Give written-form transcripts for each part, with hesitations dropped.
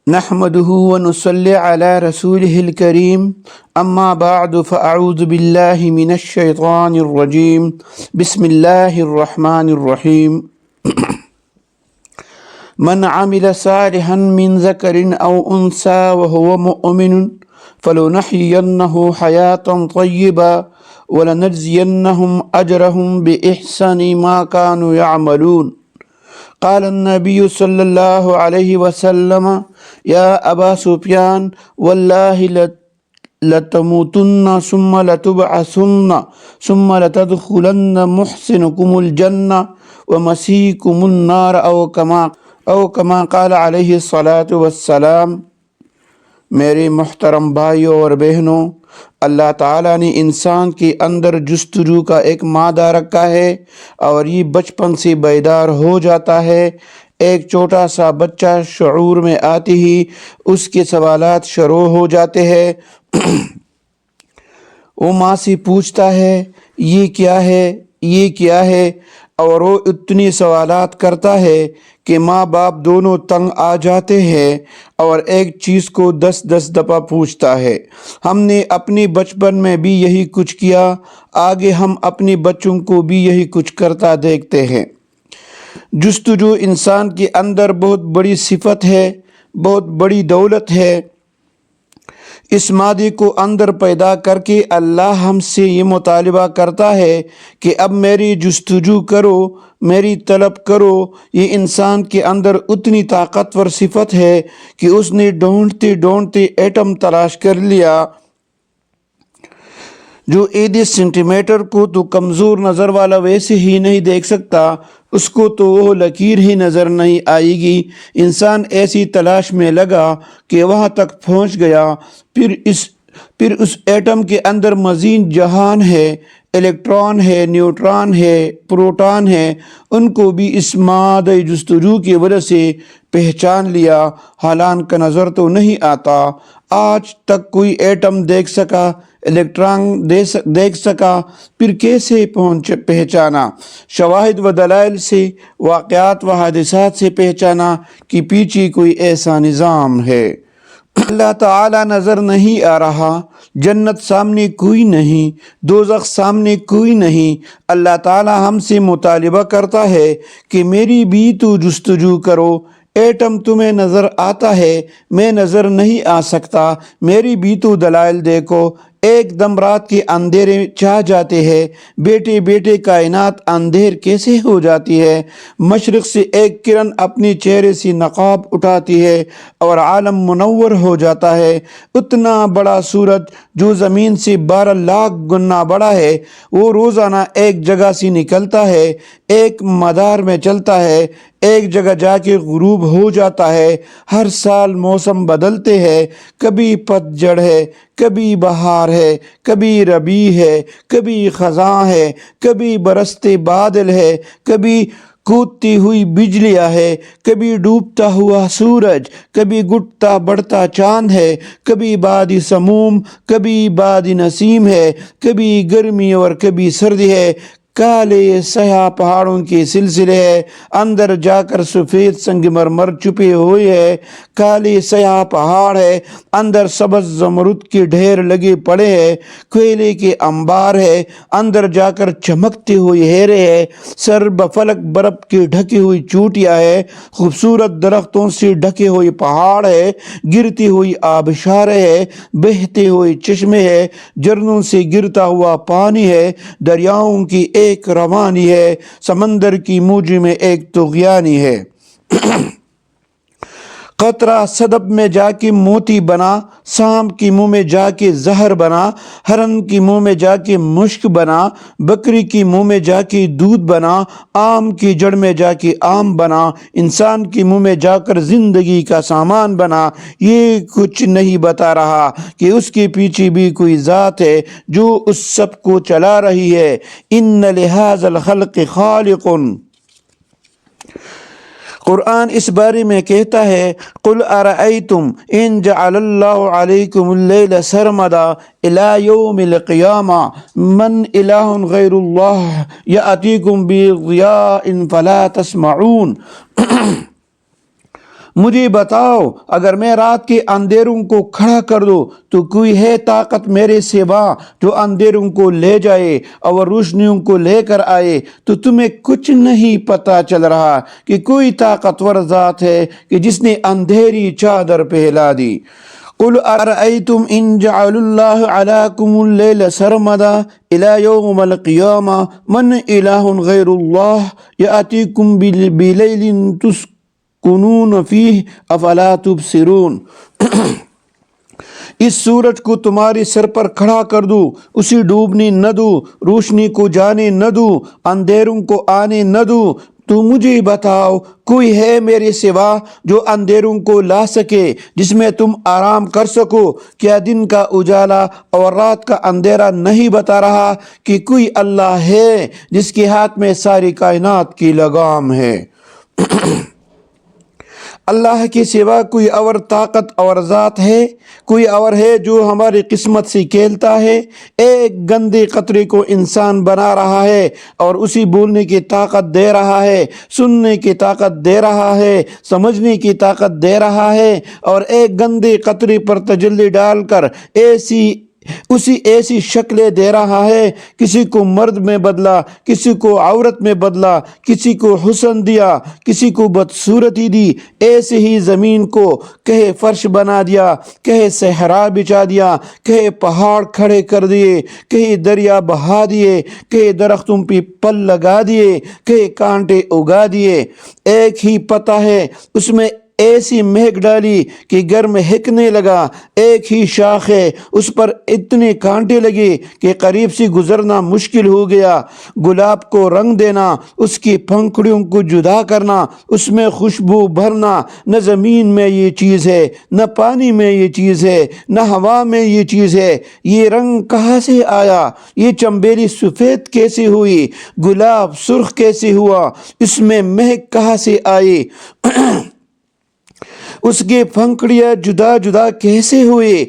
نحمده ونصلي على رسوله الكريم أما بعد فأعوذ بالله من الشيطان الرجيم بسم الله الرحمن الرحيم من عمل صالحا من ذكر أو أنثى وهو مؤمن فلنحيينه حياة طيبة ولنجزينهم أجرهم بإحسان ما كانوا يعملون. قال النبي صلى الله عليه وسلم يا أبا سفيان والله لتموتن ثم لتبعثن ثم لتدخلن محسنكم الجنة ومسيكم النار أو كما قال عليه الصلاة والسلام. میرے محترم بھائیوں اور بہنوں، اللہ تعالیٰ نے انسان کے اندر جستجو کا ایک مادہ رکھا ہے اور یہ بچپن سے بیدار ہو جاتا ہے. ایک چھوٹا سا بچہ شعور میں آتے ہی اس کے سوالات شروع ہو جاتے ہیں. وہ ماں سے پوچھتا ہے یہ کیا ہے، یہ کیا ہے، اور وہ اتنی سوالات کرتا ہے کہ ماں باپ دونوں تنگ آ جاتے ہیں اور ایک چیز کو 10 دفعہ پوچھتا ہے. ہم نے اپنے بچپن میں بھی یہی کچھ کیا، آگے ہم اپنے بچوں کو بھی یہی کچھ کرتا دیکھتے ہیں. جستجو انسان کے اندر بہت بڑی صفت ہے، بہت بڑی دولت ہے. اس مادے کو اندر پیدا کر کے اللہ ہم سے یہ مطالبہ کرتا ہے کہ اب میری جستجو کرو، میری طلب کرو. یہ انسان کے اندر اتنی طاقتور صفت ہے کہ اس نے ڈھونڈتے ڈھونڈتے ایٹم تلاش کر لیا. جو 30 سینٹی میٹر کو تو کمزور نظر والا ویسے ہی نہیں دیکھ سکتا، اس کو تو وہ لکیر ہی نظر نہیں آئے گی. انسان ایسی تلاش میں لگا کہ وہاں تک پہنچ گیا. پھر اس ایٹم کے اندر مزید جہان ہے، الیکٹران ہے، نیوٹران ہے، پروٹان ہے. ان کو بھی اس مادہ جستجو کی وجہ سے پہچان لیا، حالانکہ نظر تو نہیں آتا. آج تک کوئی ایٹم دیکھ سکا، الیکٹران دیکھ سکا، پھر کیسے پہچانا؟ شواہد و دلائل سے، واقعات و حادثات سے پہچانا کہ پیچھے کوئی ایسا نظام ہے. اللہ تعالیٰ نظر نہیں آ رہا، جنت سامنے کوئی نہیں، دوزخ سامنے کوئی نہیں. اللہ تعالیٰ ہم سے مطالبہ کرتا ہے کہ میری بھی تو جستجو کرو. ایٹم تمہیں نظر آتا ہے، میں نظر نہیں آ سکتا، میری بھی تو دلائل دیکھو. ایک دم رات کے اندھیرے چھا جاتے ہیں، بیٹے بیٹے کائنات اندھیر کیسے ہو جاتی ہے؟ مشرق سے ایک کرن اپنے چہرے سے نقاب اٹھاتی ہے اور عالم منور ہو جاتا ہے. اتنا بڑا سورج جو زمین سے 12 لاکھ گنا بڑا ہے، وہ روزانہ ایک جگہ سے نکلتا ہے، ایک مدار میں چلتا ہے، ایک جگہ جا کے غروب ہو جاتا ہے. ہر سال موسم بدلتے ہیں، کبھی پت جھڑ ہے، کبھی بہار ہے، کبھی ربیع ہے، کبھی خزاں ہے، کبھی برستے بادل ہے، کبھی کودتی ہوئی بجلیاں ہے، کبھی ڈوبتا ہوا سورج، کبھی گھٹتا بڑھتا چاند ہے، کبھی باد سموم، کبھی باد نسیم ہے، کبھی گرمی اور کبھی سردی ہے. کالے سیاہ پہاڑوں کے سلسلے ہے، اندر جا کر سفید سنگ مرمر چھپے ہوئے ہے. کالے سیاہ پہاڑ ہے، اندر سبز زمرد کے ڈھیر لگے پڑے ہیں. کوئلے کے انبار ہے، اندر جا کر چمکتے ہوئے ہیرے ہے. سر بفلک برف کی ڈھکی ہوئی چوٹیاں ہے، خوبصورت درختوں سے ڈھکے ہوئے پہاڑ ہے، گرتی ہوئی آبشاریں ہے، بہتے ہوئے چشمے ہے، جھرنوں سے گرتا ہوا پانی ہے، دریاؤں کی ایک روانی ہے، سمندر کی موج میں ایک طغیانی ہے. قطرہ صدف میں جا کے موتی بنا، سانپ کی منہ میں جا کے زہر بنا، ہرن کی منہ میں جا کے مشک بنا، بکری کی منہ میں جا کے دودھ بنا، آم کی جڑ میں جا کے آم بنا، انسان کی منہ میں جا کر زندگی کا سامان بنا. یہ کچھ نہیں بتا رہا کہ اس کے پیچھے بھی کوئی ذات ہے جو اس سب کو چلا رہی ہے. ان لہذا الخلق خالق. قرآن اس بارے میں کہتا ہے قُلْ أَرَأَيْتُمْ إِنْ جَعَلَ اللَّهُ عَلَيْكُمُ اللَّيْلَ سَرْمَدًا إِلَى يَوْمِ الْقِيَامَةِ مَنْ إِلَٰهٌ غَيْرُ اللَّهِ يَأْتِيكُمْ بِضِيَاءٍ فَلَا تَسْمَعُونَ. مجھے بتاؤ اگر میں رات کے اندھیروں کو کھڑا کر دوں تو کوئی ہے طاقت میرے سوا جو اندھیروں کو لے جائے اور روشنیوں کو لے کر آئے؟ تو تمہیں کچھ نہیں پتہ چل رہا کہ کوئی طاقتور ذات ہے کہ جس نے اندھیری چادر پھیلا دی۔ قل ارأيتم ان جعل الله عليكم الليل سرمدا الى يوم القيامة من اله غير الله يأتيكم بليل تسكنون فيه افلا تبصرون۔ اس سورج کو تمہارے سر پر کھڑا کر دوں، اسے ڈوبنے نہ دوں، روشنی کو جانے نہ دوں، اندھیروں کو آنے نہ دوں، تو مجھے بتاؤ کوئی ہے میرے سوا جو اندھیروں کو لا سکے جس میں تم آرام کر سکو؟ کیا دن کا اجالا اور رات کا اندھیرا نہیں بتا رہا کہ کوئی اللہ ہے جس کے ہاتھ میں ساری کائنات کی لگام ہے؟ اللہ کے سوا کوئی اور طاقت اور ذات ہے؟ کوئی اور ہے جو ہماری قسمت سے کھیلتا ہے؟ ایک گندے قطرے کو انسان بنا رہا ہے اور اسی بولنے کی طاقت دے رہا ہے، سننے کی طاقت دے رہا ہے، سمجھنے کی طاقت دے رہا ہے، اور ایک گندے قطرے پر تجلی ڈال کر ایسی شکلیں دے رہا ہے، کسی کو مرد میں بدلا، کسی کو عورت میں بدلا، کسی کو حسن دیا، کسی کو بدصورتی دی، ایسے ہی زمین کو کہے فرش بنا دیا، کہے صحرا بچھا دیا، کہے پہاڑ کھڑے کر دیے، کہے دریا بہا دیے، کہے درختوں پہ پل لگا دیے، کہے کانٹے اگا دیے۔ ایک ہی پتہ ہے اس میں ایسی مہک ڈالی کہ گھر میں ہکنے لگا، ایک ہی شاخ ہے اس پر اتنے کانٹے لگے کہ قریب سے گزرنا مشکل ہو گیا۔ گلاب کو رنگ دینا، اس کی پنکھڑیوں کو جدا کرنا، اس میں خوشبو بھرنا، نہ زمین میں یہ چیز ہے، نہ پانی میں یہ چیز ہے، نہ ہوا میں یہ چیز ہے۔ یہ رنگ کہاں سے آیا؟ یہ چنبیلی سفید کیسے ہوئی؟ گلاب سرخ کیسے ہوا؟ اس میں مہک کہاں سے آئی؟ اس کے پنکھڑیاں جدا جدا کیسے ہوئے؟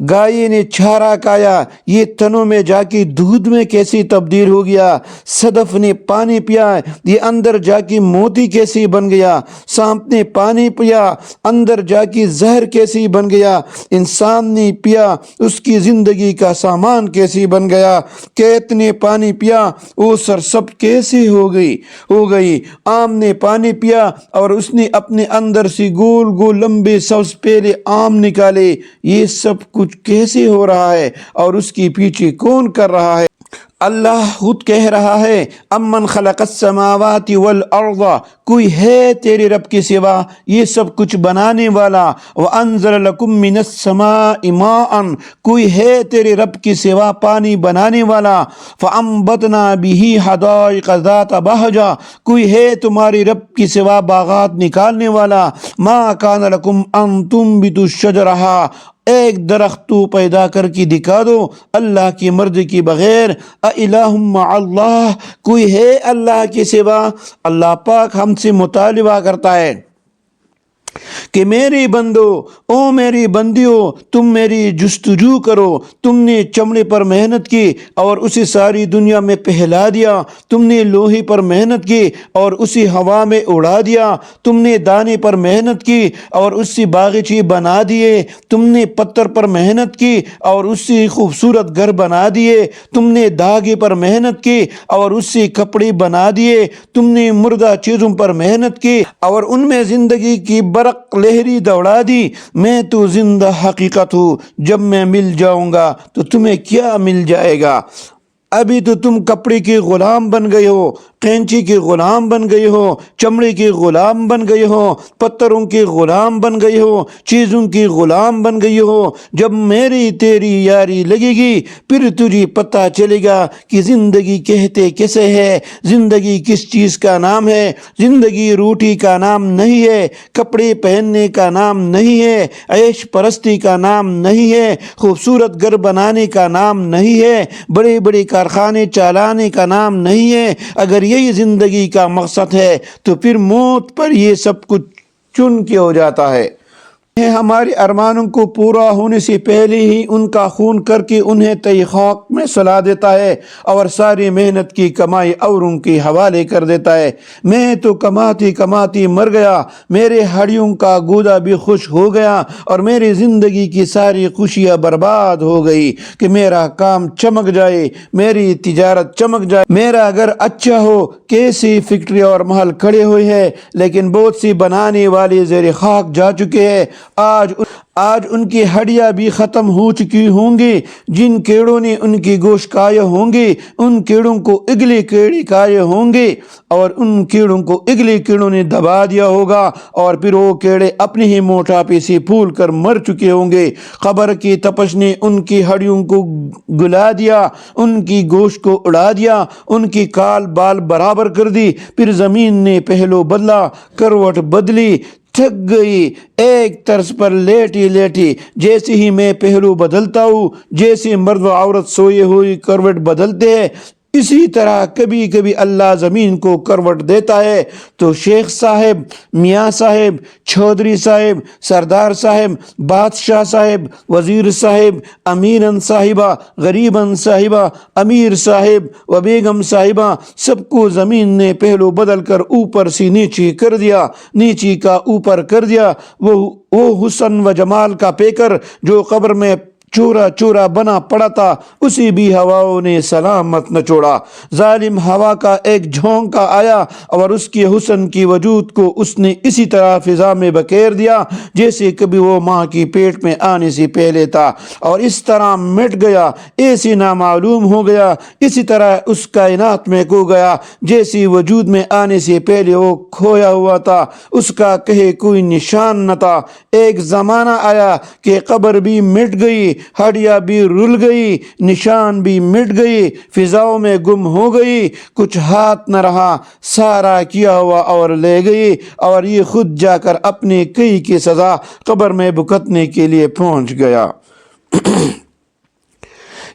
گائے نے چارہ کھایا، یہ تنوں میں جا کے دودھ میں کیسے تبدیل ہو گیا؟ صدف نے پانی پیا، یہ اندر جا کے موتی کیسے بن گیا؟ سانپ نے پانی پیا، اندر جا کے زہر کیسے بن گیا؟ انسان نے پیا، اس کی زندگی کا سامان کیسے بن گیا؟ کیت نے پانی پیا، وہ سرسب کیسے ہو گئی؟ آم نے پانی پیا اور اس نے اپنے اندر سے گول گول لمبے سبز پیلے آم نکالے۔ یہ سب کچھ کیسے ہو رہا ہے اور اس کے پیچھے کون کر رہا ہے؟ اللہ خود کہہ رہا ہے، امن خلق السماوات والارض، کوئی ہے تیرے رب کے سوا یہ سب کچھ بنانے والا؟ وانزل لکم من السماء ماء، کوئی ہے تیرے رب کے سوا پانی بنانے والا؟ فانبتنا به حدائق ذات بہجہ، کوئی ہے تمہاری رب کے سوا باغات نکالنے والا؟ ما کان لکم ان تنبتوا الشجرہ، ایک درخت تو پیدا کر کے دکھا دو اللہ کی مرضی کے بغیر۔ اِلٰہٌ مع اللہ، کوئی ہے اللہ کے سوا؟ اللہ پاک ہم سے مطالبہ کرتا ہے کہ میری بندو، او میری بندیوں، تم میری جستجو کرو۔ تم نے چمڑے پر محنت کی اور اسے ساری دنیا میں پھیلا دیا، تم نے لوہے پر محنت کی اور اسے ہوا میں اڑا دیا، تم نے دانے پر محنت کی اور اس سے باغیچے بنا دیے، تم نے پتھر پر محنت کی اور اس سے خوبصورت گھر بنا دیے، تم نے دھاگے پر محنت کی اور اس سے کپڑے بنا دیے، تم نے مردہ چیزوں پر محنت کی اور ان میں زندگی کی برق لہری دوڑا دی۔ میں تو زندہ حقیقت ہوں، جب میں مل جاؤں گا تو تمہیں کیا مل جائے گا؟ ابھی تو تم کپڑے کے غلام بن گئے ہو، قینچی کے غلام بن گئے ہو، چمڑے کے غلام بن گئے ہو، پتھروں کے غلام بن گئے ہو، چیزوں کے غلام بن گئے ہو۔ جب میری تیری یاری لگے گی پھر تجھے پتہ چلے گا کہ زندگی کہتے کسے ہے، زندگی کس چیز کا نام ہے۔ زندگی روٹی کا نام نہیں ہے، کپڑے پہننے کا نام نہیں ہے، عیش پرستی کا نام نہیں ہے، خوبصورت گھر بنانے کا نام نہیں ہے، بڑے بڑے کارخانے چلانے کا نام نہیں ہے۔ اگر یہی زندگی کا مقصد ہے تو پھر موت پر یہ سب کچھ چن کے ہو جاتا ہے۔ ہمارے ارمانوں کو پورا ہونے سے پہلے ہی ان کا خون کر کے انہیں تئی خاک میں سلا دیتا ہے اور ساری محنت کی کمائی اوروں کے حوالے کر دیتا ہے۔ میں تو کماتی کماتی مر گیا، میرے ہڈیوں کا گودا بھی خوش ہو گیا اور میری زندگی کی ساری خوشیاں برباد ہو گئی کہ میرا کام چمک جائے، میری تجارت چمک جائے، میرا گھر اچھا ہو۔ کیسی فیکٹری اور محل کھڑے ہوئے ہیں لیکن بہت سی بنانے والے زیر خاک جا چکے ہیں۔ آج ان کی ہڈیاں بھی ختم ہو چکی ہوں گی۔ جن کیڑوں نے ان کی گوشت کھائے ہوں گے ان کیڑوں کو اگلے کیڑے کھائے ہوں گے اور ان کیڑوں کو اگلے کیڑوں نے دبا دیا ہوگا اور پھر وہ کیڑے اپنے ہی موٹاپے سے پھول کر مر چکے ہوں گے۔ قبر کی تپش نے ان کی ہڈیوں کو گلا دیا، ان کی گوشت کو اڑا دیا، ان کی کال بال برابر کر دی۔ پھر زمین نے پہلو بدلا، کروٹ بدلی، تھک گئی ایک طرز پر لیٹی لیٹی۔ جیسے ہی میں پہلو بدلتا ہوں، جیسے مرد و عورت سوئے ہوئی کروٹ بدلتے ہیں، اسی طرح کبھی کبھی اللہ زمین کو کروٹ دیتا ہے تو شیخ صاحب، میاں صاحب، چودھری صاحب، سردار صاحب، بادشاہ صاحب، وزیر صاحب، امیرن صاحبہ، غریبن صاحبہ، امیر صاحب و بیگم صاحبہ، سب کو زمین نے پہلو بدل کر اوپر سے نیچے کر دیا، نیچے کا اوپر کر دیا۔ وہ حسن و جمال کا پیکر جو قبر میں چورا چورا بنا پڑا تھا، اسے بھی ہواؤں نے سلامت نہ چھوڑا۔ ظالم ہوا کا ایک جھونکا آیا اور اس کے حسن کی وجود کو اس نے اسی طرح فضا میں بکھیر دیا جیسے کبھی وہ ماں کی پیٹ میں آنے سے پہلے تھا، اور اس طرح مٹ گیا، ایسے نامعلوم ہو گیا، اسی طرح اس کائنات میں کھو گیا جیسے وجود میں آنے سے پہلے وہ کھویا ہوا تھا، اس کا کہیں کوئی نشان نہ تھا۔ ایک زمانہ آیا کہ قبر بھی مٹ گئی، ہڈیاں بھی رل گئی، نشان بھی مٹ گئی، فضاؤں میں گم ہو گئی، کچھ ہاتھ نہ رہا، سارا کیا ہوا اور لے گئی، اور یہ خود جا کر اپنے کئی کی سزا قبر میں بھگتنے کے لیے پہنچ گیا۔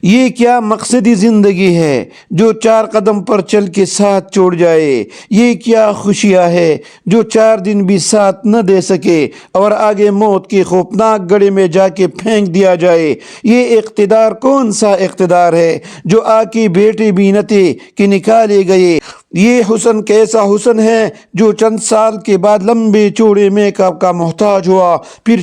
یہ کیا مقصدی زندگی ہے جو چار قدم پر چل کے ساتھ چھوڑ جائے؟ یہ کیا خوشیاں ہے جو 4 دن بھی ساتھ نہ دے سکے اور آگے موت کی خوفناک گڑھے میں جا کے پھینک دیا جائے؟ یہ اقتدار کون سا اقتدار ہے جو آ کے بیٹے بھی نہ تھے کہ نکالے گئے؟ یہ حسن کیسا حسن ہے جو چند سال کے بعد لمبے چوڑے میک اپ کا محتاج ہوا، پھر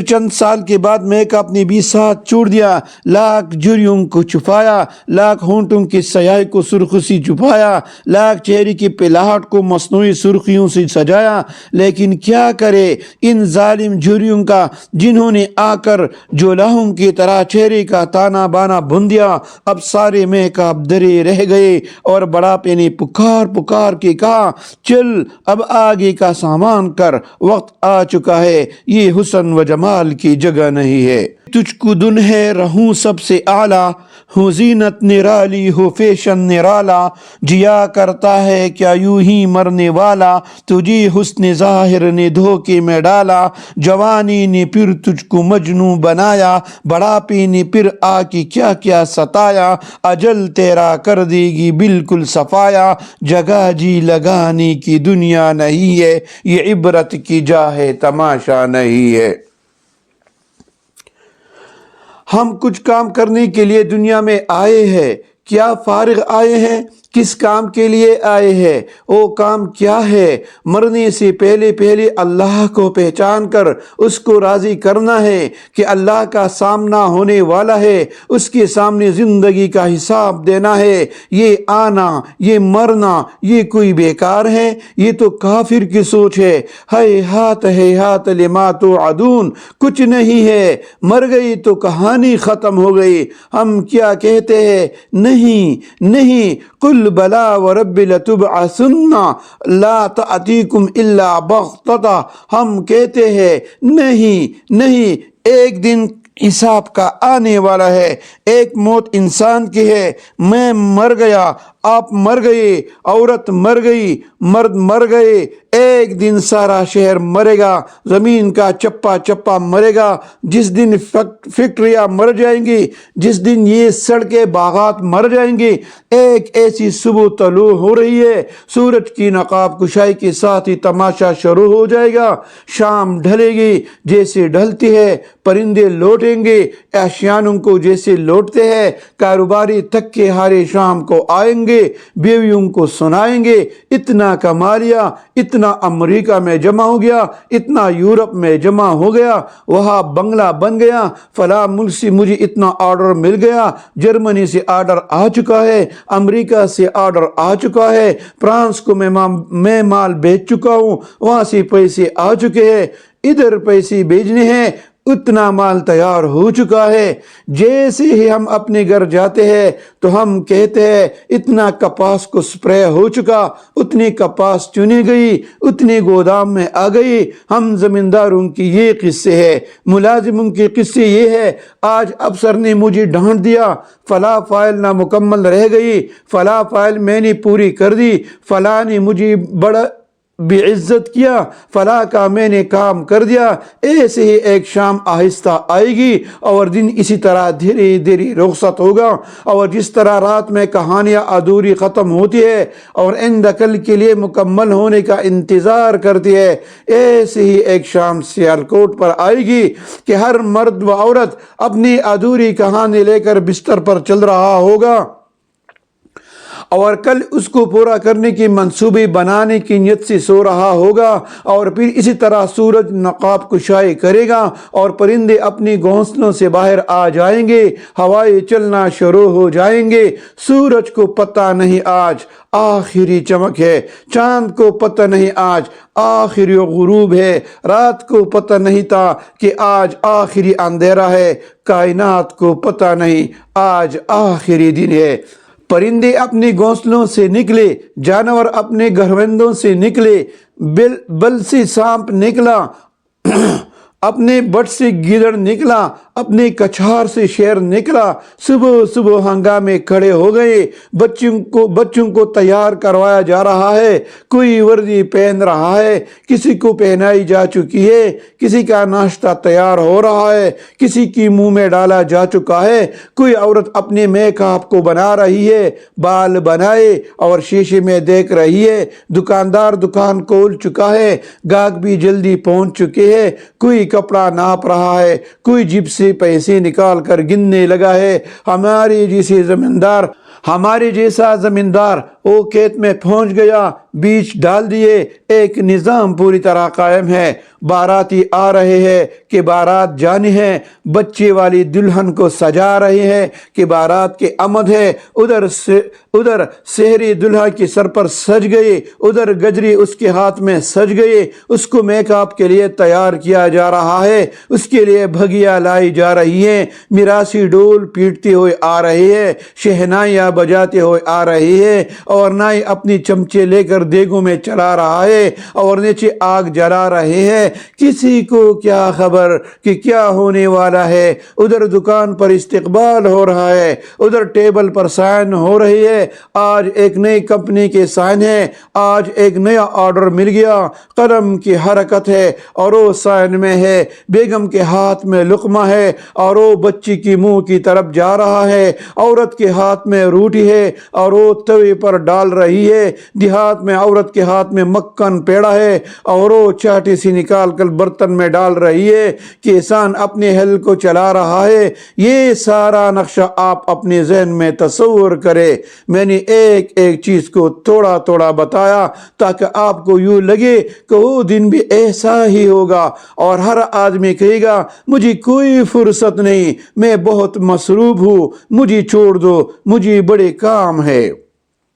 چند سال کے بعد میک اپ نے بھی ساتھ چھوڑ دیا، لاکھ جھریوں کو چھپایا، لاکھ ہونٹوں کی سیاہی کو سرخی سے چھپایا، لاکھ چہرے کی پلاہٹ کو مصنوعی سرخیوں سے سجایا، لیکن کیا کرے ان ظالم جھریوں کا جنہوں نے آ کر جولاہوں کی طرح چہرے کا تانا بانا بن دیا۔ اب سارے میک اپ درے رہ گئے اور بڑا نے پکار کے کہا، چل اب آگے کا سامان کر، وقت آ چکا ہے، یہ حسن و جمال کی جگہ نہیں ہے۔ تجھ کو دن ہے رہوں سب سے اعلیٰ، ہوں زینت نرالی ہو فیشن نرالا، جیا کرتا ہے کیا یوں ہی مرنے والا، تجھے حسن ظاہر نے دھوکے میں ڈالا، جوانی نے پھر تجھ کو مجنوں بنایا، بڑھاپے نے پھر آ کے کیا کیا ستایا، اجل تیرا کر دے گی بالکل صفایا، جگہ جی لگانے کی دنیا نہیں ہے، یہ عبرت کی جا ہے تماشا نہیں ہے۔ ہم کچھ کام کرنے کے لیے دنیا میں آئے ہیں، کیا فارغ آئے ہیں؟ کس کام کے لیے آئے ہیں؟ وہ کام کیا ہے؟ مرنے سے پہلے اللہ کو پہچان کر اس کو راضی کرنا ہے کہ اللہ کا سامنا ہونے والا ہے، اس کے سامنے زندگی کا حساب دینا ہے۔ یہ آنا، یہ مرنا، یہ کوئی بیکار ہے؟ یہ تو کافر کی سوچ ہے۔ ہیہات لما توعدون، کچھ نہیں ہے، مر گئی تو کہانی ختم ہو گئی۔ ہم کیا کہتے ہیں؟ نہیں، قل بلا ورب لتبعثن لا تأتیکم الا بغتۃ، ہم کہتے ہیں نہیں، ایک دن حساب کا آنے والا ہے، ایک موت انسان کی ہے، میں مر گیا آپ مر گئے، عورت مر گئی، مرد مر گئے، ایک دن سارا شہر مرے گا، زمین کا چپا چپا مرے گا، جس دن فیکٹریاں مر جائیں گی، جس دن یہ سڑکیں باغات مر جائیں گے، ایک ایسی صبح طلوع ہو رہی ہے، سورج کی نقاب کشائی کے ساتھ ہی تماشا شروع ہو جائے گا، شام ڈھلے گی، جیسے ڈھلتی ہے پرندے لوٹیں گے، آشیانوں کو جیسے لوٹتے ہیں، کاروباری تھک کے ہارے شام کو آئیں گے، بیویوں کو سنائیں گے اتنا کما لیا، اتنا امریکہ میں جمع ہو گیا، اتنا یورپ میں جمع ہو گیا، وہاں بنگلہ بن گیا، فلاں ملک سے مجھے اتنا آرڈر مل گیا، جرمنی سے آرڈر آ چکا ہے، امریکہ سے آرڈر آ چکا ہے، فرانس کو میں مال بیچ چکا ہوں، وہاں سے پیسے آ چکے ہیں، ادھر پیسے بھیجنے ہیں، اتنا مال تیار ہو چکا ہے۔ جیسے ہی ہم اپنے گھر جاتے ہیں تو ہم کہتے ہیں اتنا کپاس کو سپرے ہو چکا، اتنی کپاس چنی گئی، اتنی گودام میں آ گئی۔ ہم زمینداروں کی یہ قصے ہے، ملازموں کے قصے یہ ہے، آج افسر نے مجھے ڈانٹ دیا، فلاں فائل نامکمل رہ گئی، فلاں فائل میں نے پوری کر دی، فلاں نے مجھے بڑا بے عزت کیا، فلاں کا میں نے کام کر دیا۔ ایسے ہی ایک شام آہستہ آئے گی اور دن اسی طرح دھیرے دھیرے رخصت ہوگا، اور جس طرح رات میں کہانیاں ادھوری ختم ہوتی ہے اور آئندہ کل کے لیے مکمل ہونے کا انتظار کرتی ہے، ایسے ہی ایک شام سیالکوٹ پر آئے گی کہ ہر مرد و عورت اپنی ادھوری کہانی لے کر بستر پر چل رہا ہوگا، اور کل اس کو پورا کرنے کی منصوبے بنانے کی نیت سے سو رہا ہوگا، اور پھر اسی طرح سورج نقاب کشائی کرے گا اور پرندے اپنی گھونسلوں سے باہر آ جائیں گے، ہوائیں چلنا شروع ہو جائیں گے، سورج کو پتہ نہیں آج آخری چمک ہے، چاند کو پتہ نہیں آج آخری غروب ہے، رات کو پتہ نہیں تھا کہ آج آخری اندھیرا ہے، کائنات کو پتہ نہیں آج آخری دن ہے۔ پرندے اپنے گھونسلوں سے نکلے، جانور اپنے گھروندوں سے نکلے، بل سے سانپ نکلا، اپنے بٹ سے گیدڑ نکلا، اپنے کچھار سے شیر نکلا، صبح صبح ہنگامے کھڑے ہو گئے، بچوں کو تیار کروایا جا رہا ہے، کوئی وردی پہن رہا ہے، کسی کو پہنائی جا چکی ہے، کسی کا ناشتہ تیار ہو رہا ہے، کسی کی منہ میں ڈالا جا چکا ہے، کوئی عورت اپنے میک اپ کو بنا رہی ہے، بال بنائے اور شیشے میں دیکھ رہی ہے، دکاندار دکان کھول چکا ہے، گاہک بھی جلدی پہنچ چکے ہیں، کوئی کپڑا ناپ رہا ہے، کوئی جیب سے پیسے نکال کر گننے لگا ہے۔ ہمارے جیسا زمیندار وہ کھیت میں پہنچ گیا، بیج ڈال دیے، ایک نظام پوری طرح قائم ہے، باراتی آ رہے ہیں کہ بارات جانی ہے، بچے والی دلہن کو سجا رہے ہیں کہ بارات کے آمد ہے، ادھر سحری دلہا کے سر پر سج گئے، ادھر گجری اس کے ہاتھ میں سج گئے، اس کو میک اپ کے لیے تیار کیا جا رہا ہے، اس کے لیے بھگیاں لائی جا رہی ہیں، میراثی ڈول پیٹتے ہوئے آ رہے ہیں، شہنائیاں بجاتے ہوئے آ رہی ہے، اور نائی اپنی چمچے لے کر دیگوں میں چلا رہا ہے اور نیچے آگ جلا رہے ہیں، کسی کو کیا خبر کہ کیا ہونے والا ہے۔ ادھر دکان پر استقبال ہو رہا ہے، ادھر ٹیبل پر سائن ہو رہی ہے، آج ایک نئی کمپنی کے سائن ہے، آج ایک نیا آرڈر مل گیا، قلم کی حرکت ہے اور وہ سائن میں ہے، بیگم کے ہاتھ میں لقمہ ہے اور وہ بچی کی منہ کی طرف جا رہا ہے، عورت کے ہاتھ میں روٹی ہے اور وہ توے پر ڈال رہی ہے، دیہات میں عورت کے ہاتھ میں مکھن پیڑا ہے اور وہ چاٹی سے نکال کر برتن میں ڈال رہی ہے، کسان اپنے ہل کو چلا رہا ہے۔ یہ سارا نقشہ آپ اپنے ذہن میں تصور کرے۔ میں نے ایک ایک چیز کو تھوڑا تھوڑا بتایا تاکہ آپ کو یوں لگے کہ وہ دن بھی ایسا ہی ہوگا، اور ہر آدمی کہے گا مجھے کوئی فرصت نہیں، میں بہت مصروف ہوں، مجھے چھوڑ دو، مجھے بڑے کام ہے۔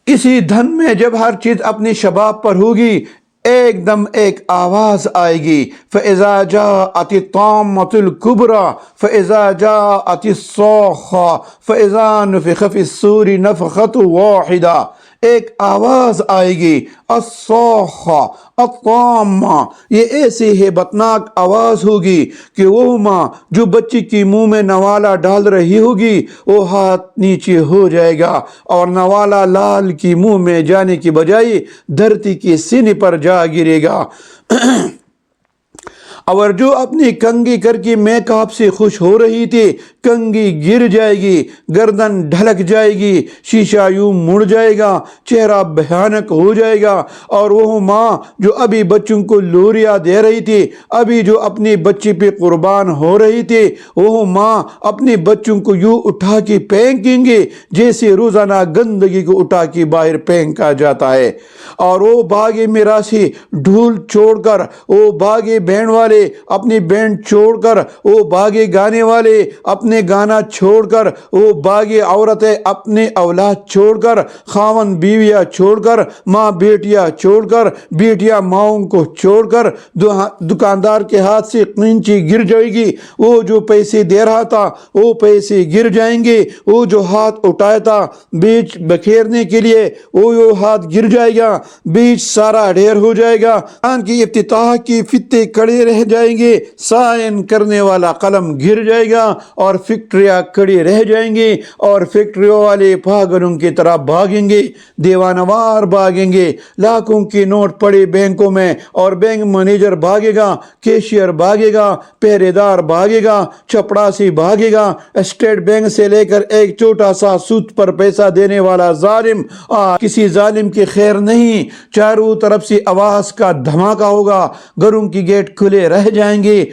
اسی دھن میں جب ہر چیز اپنی شباب پر ہوگی، ایک دم ایک آواز آئے گی، فَإِذَا جَاءَتِ الطَّامَّةُ الْكُبْرَى فَإِذَا جَاءَتِ الصَّاخَّةُ فَإِذَا نُفِخَ فِي الصُّورِ نَفْخَةٌ وَاحِدَةٌ۔ ایک آواز آئے گی، الصاخہ الطامہ، یہ ایسی ہیبتناک آواز ہوگی کہ وہ ماں جو بچی کی منہ میں نوالا ڈال رہی ہوگی وہ ہاتھ نیچے ہو جائے گا اور نوالا لال کی منہ میں جانے کی بجائے دھرتی کے سینے پر جا گرے گا۔ اور جو اپنی کنگھی کر کے میک اپ سے خوش ہو رہی تھی، کنگھی گر جائے گی، گردن ڈھلک جائے گی، شیشہ یوں مڑ جائے گا، چہرہ بھیانک ہو جائے گا۔ اور وہ ماں جو ابھی بچوں کو لوریاں دے رہی تھی، ابھی جو اپنی بچی پہ قربان ہو رہی تھی، وہ ماں اپنے بچوں کو یوں اٹھا کے پھینکیں گے جیسے روزانہ گندگی کو اٹھا کے باہر پھینکا جاتا ہے۔ اور وہ بھاگے میراثی ڈھول چھوڑ کر، وہ بھاگے بینڈ والے اپنی بینڈ چھوڑ کر، وہ بھاگے گانے والے اپنے گانا چھوڑ کر، وہ بھاگے عورتیں اپنے اولاد چھوڑ کر، خاوند بیویاں چھوڑ کر، ماں بیٹیاں چھوڑ کر، بیٹیاں ماؤں کو چھوڑ کر، دکاندار کے ہاتھ سے قینچی گر جائے گی، وہ جو پیسے دے رہا تھا وہ پیسے گر جائیں گے، وہ جو ہاتھ اٹھایا تھا بیچ بکھیرنے کے لیے وہ ہاتھ گر جائے گا، بیچ سارا ڈھیر ہو جائے گا، دکان کی افتتاح کی فتے کڑے رہ جائیں گے، سائن کرنے والا قلم گر جائے گا اور فیکٹریاں کھڑی رہ جائیں گی اور فیکٹریوں والے پاگلوں کی طرح بھاگیں گے، دیوانہ وار بھاگیں گے، لاکھوں کے نوٹ پڑے بینکوں میں اور بینک مینیجر بھاگے گا، کیشیئر بھاگے گا، پہرے دار بھاگے گا، چپڑاسی بھاگے گا، اسٹیٹ بینک سے لے کر ایک چھوٹا سا سود پر پیسہ دینے والا ظالم کسی ظالم کی خیر نہیں۔ چاروں طرف سے آواز کا دھماکہ ہوگا، گھروں کی گیٹ کھلے رہ جائیں گے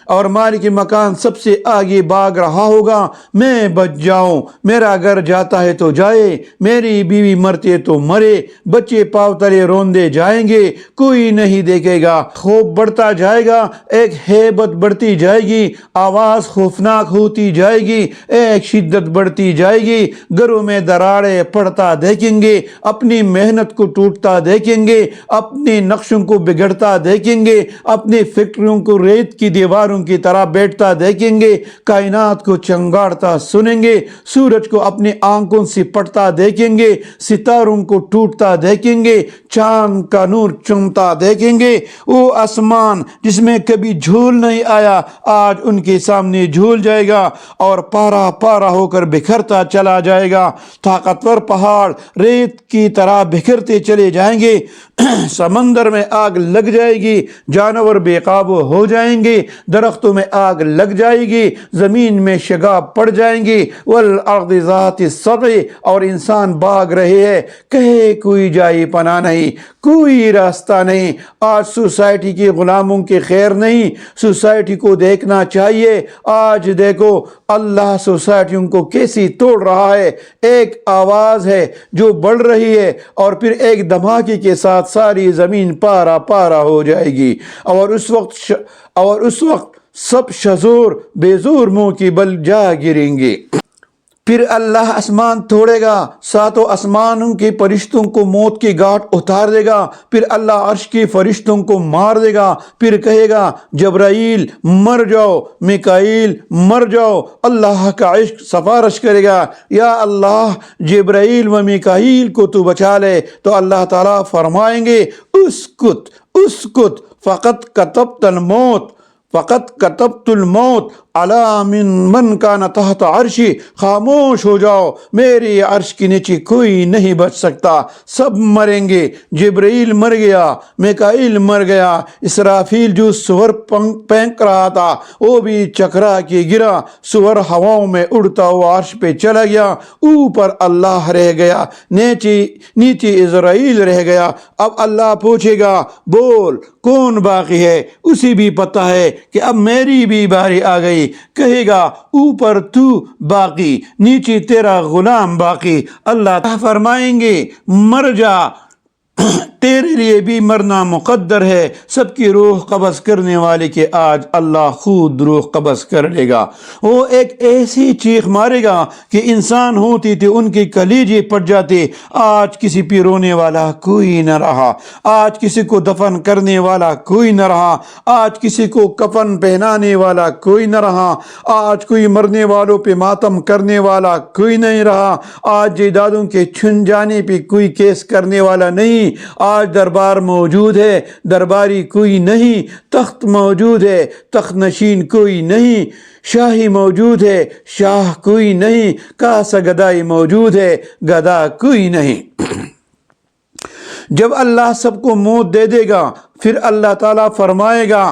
اور مالک مکان سب سے آگے بھاگ رہا ہوگا، میں بچ جاؤں، میرا گھر جاتا ہے تو جائے، میری بیوی مرتے تو مرے، بچے پاؤ تلے روندے جائیں گے، کوئی نہیں دیکھے گا، خوف بڑھتا جائے گا، ایک ہیبت بڑھتی جائے گی، آواز خوفناک ہوتی جائے گی، ایک شدت بڑھتی جائے گی، گھروں میں دراڑیں پڑتا دیکھیں گے، اپنی محنت کو ٹوٹتا دیکھیں گے، اپنے نقشوں کو بگڑتا دیکھیں گے، اپنی فیکٹریوں کو ریت کی دیواروں کی طرح بیٹھتا دیکھیں گے، کائنات کو چنگاڑتا سنیں گے، سورج کو اپنی آنکھوں سے پٹتا دیکھیں گے، ستاروں کو ٹوٹتا دیکھیں گے، چاند کا نور چمتا دیکھیں گے۔ وہ آسمان جس میں کبھی جھول نہیں آیا آج ان کے سامنے جھول جائے گا اور پارا پارا ہو کر بکھرتا چلا جائے گا، طاقتور پہاڑ ریت کی طرح بکھرتے چلے جائیں گے، سمندر میں آگ لگ جائے گی، جانور بے قابو ہو جائیں گے، درختوں میں آگ لگ جائے گی، زمین میں شگاف پڑ جائیں گی، والارض ذات الصدع، اور انسان بھاگ رہے ہیں، کہے کوئی جائے پناہ نہیں، کوئی راستہ نہیں۔ آج سوسائٹی کے غلاموں کی خیر نہیں، سوسائٹی کو دیکھنا چاہیے۔ آج دیکھو اللہ سوسائٹیوں کو کیسی توڑ رہا ہے، ایک آواز ہے جو بڑھ رہی ہے اور پھر ایک دھماکے کے ساتھ ساری زمین پارا پارا ہو جائے گی، اور اس وقت سب شزور بے زور منہ کی بل جا گریں گے۔ پھر اللہ آسمان توڑے گا، ساتوں آسمانوں کے فرشتوں کو موت کی گھاٹ اتار دے گا، پھر اللہ عرش کے فرشتوں کو مار دے گا، پھر کہے گا جبرائیل مر جاؤ، میکائیل مر جاؤ، اللہ کا عشق سفارش کرے گا، یا اللہ جبرائیل و میکائیل کو تو بچا لے، تو اللہ تعالیٰ فرمائیں گے اسکت اسکت فقط کتبت الموت، فقط کتبت الموت علی من کان تحت عرشی، خاموش ہو جاؤ، میری عرش کے نیچے کوئی نہیں بچ سکتا، سب مریں گے، جبرائیل مر گیا، میکائیل مر گیا، اسرافیل جو سور پھینک رہا تھا وہ بھی چکرا کے گرا، سور ہواؤں میں اڑتا ہوا عرش پہ چلا گیا، اوپر اللہ رہ گیا، نیچے اسرائیل رہ گیا۔ اب اللہ پوچھے گا بول کون باقی ہے، اسی بھی پتہ ہے کہ اب میری بھی باری آ گئی، کہے گا اوپر تو باقی، نیچے تیرا غلام باقی۔ اللہ فرمائیں گے مر جا، تیرے لیے بھی مرنا مقدر ہے، سب کی روح قبض کرنے والے کے آج اللہ خود روح قبض کر لے گا۔ وہ ایک ایسی چیخ مارے گا کہ انسان ہوتی تھی ان کی کلیجے پھٹ جاتے۔ آج کسی پہ رونے والا کوئی نہ رہا، آج کسی کو دفن کرنے والا کوئی نہ رہا، آج کسی کو کفن پہنانے والا کوئی نہ رہا، آج کوئی مرنے والوں پہ ماتم کرنے والا کوئی نہیں رہا، آج جائیدادوں کے چھن جانے پہ کوئی کیس کرنے والا نہیں، آج دربار موجود ہے، درباری کوئی نہیں، تخت موجود ہے، تخت نشین کوئی نہیں، شاہی موجود ہے، شاہ کوئی نہیں، کاسہ گدائی موجود ہے، گدا کوئی نہیں۔ جب اللہ سب کو موت دے دے گا پھر اللہ تعالیٰ فرمائے گا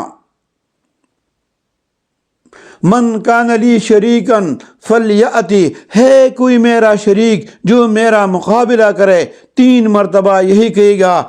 من کان لی شریکن فلیأتی، ہے کوئی میرا شریک جو میرا مقابلہ کرے، 3 مرتبہ یہی کہے گا،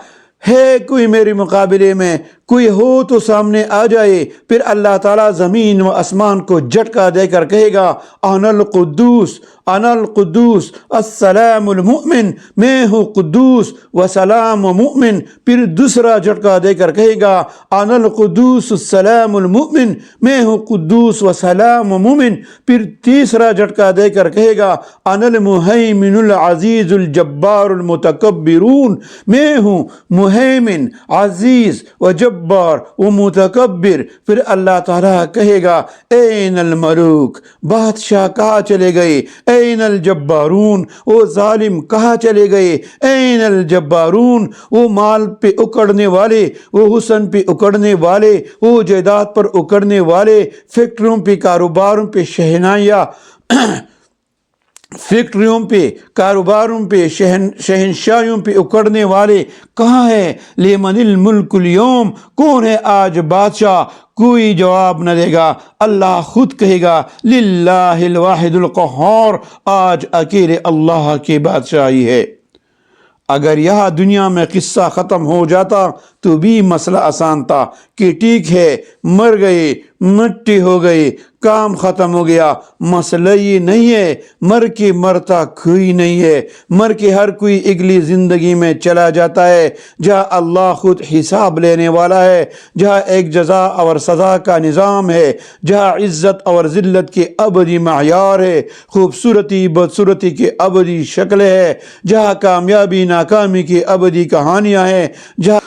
ہے کوئی میرے مقابلے میں، کوئی ہو تو سامنے آ جائے۔ پھر اللہ تعالیٰ زمین و آسمان کو جھٹکا دے کر کہے گا انا القدوس، انا القدوس السلام المؤمن، میں ہوں قدوس و سلام و مؤمن۔ پھر دوسرا جھٹکا دے کر کہے گا انا القدوس السلام المؤمن، میں ہوں قدوس و سلام و مومن۔ پھر تیسرا جھٹکا دے کر کہے گا انا المہیمن العزیز الجبار المتکبرون، میں ہوں مہیمن، عزیز و جبار و متکبر۔ پھر اللہ تعالیٰ کہے گا این الملوک، بادشاہ کہاں چلے گئے، این الجبارون، وہ ظالم کہاں چلے گئے، این الجبارون، وہ مال پہ اکڑنے والے، وہ حسن پہ اکڑنے والے، وہ جائیداد پر اکڑنے والے، فیکٹریوں پہ کاروباروں پہ شہنائیاں، فیکٹریوں پہ کاروباروں پہ شہنشاہیوں پہ اکڑنے والے کہاں ہے؟ لمن الملک اليوم، کون ہے آج بادشاہ؟ کوئی جواب نہ دے گا، اللہ خود کہے گا للہ الواحد القہار، آج اکیلے اللہ کی بادشاہی ہے۔ اگر یہاں دنیا میں قصہ ختم ہو جاتا تو بھی مسئلہ آسان تھا کہ ٹھیک ہے مر گئے، مٹی ہو گئے، کام ختم ہو گیا۔ مسئلہ یہ نہیں ہے، مر کے مرتا کوئی نہیں ہے، مر کے ہر کوئی اگلی زندگی میں چلا جاتا ہے جہاں اللہ خود حساب لینے والا ہے، جہاں ایک جزا اور سزا کا نظام ہے، جہاں عزت اور ذلت کے ابدی معیار ہے، خوبصورتی بدصورتی کے ابدی شکلیں ہے، جہاں کامیابی ناکامی کی ابدی کہانیاں ہیں، جہاں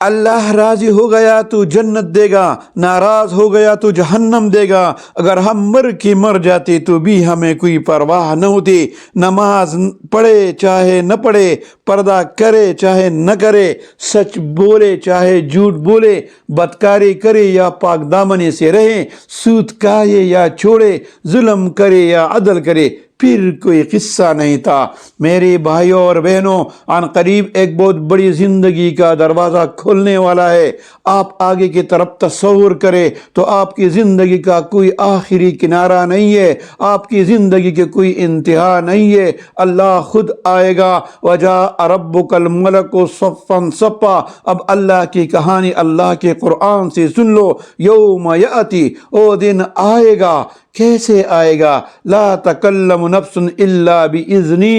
اللہ راضی ہو گیا تو جنت دے گا، ناراض ہو گیا تو جہنم دے گا۔ اگر ہم مر جاتے تو بھی ہمیں کوئی پرواہ نہ ہوتی، نماز پڑھے چاہے نہ پڑھے، پردہ کرے چاہے نہ کرے، سچ بولے چاہے جھوٹ بولے، بدکاری کرے یا پاک دامنی سے رہے، سود کھائے یا چھوڑے، ظلم کرے یا عدل کرے، پھر کوئی قصہ نہیں تھا۔ میرے بھائیوں اور بہنوں، عن قریب ایک بہت بڑی زندگی کا دروازہ کھلنے والا ہے۔ آپ آگے کی طرف تصور کریں تو آپ کی زندگی کا کوئی آخری کنارہ نہیں ہے، آپ کی زندگی کے کوئی انتہا نہیں ہے۔ اللہ خود آئے گا، وجاء ربک الملک صفا صفا۔ اب اللہ کی کہانی اللہ کے قرآن سے سن لو، یوم یاتی، وہ دن آئے گا۔ کیسے آئے گا؟ لا تکلم نفس الا باذنہ،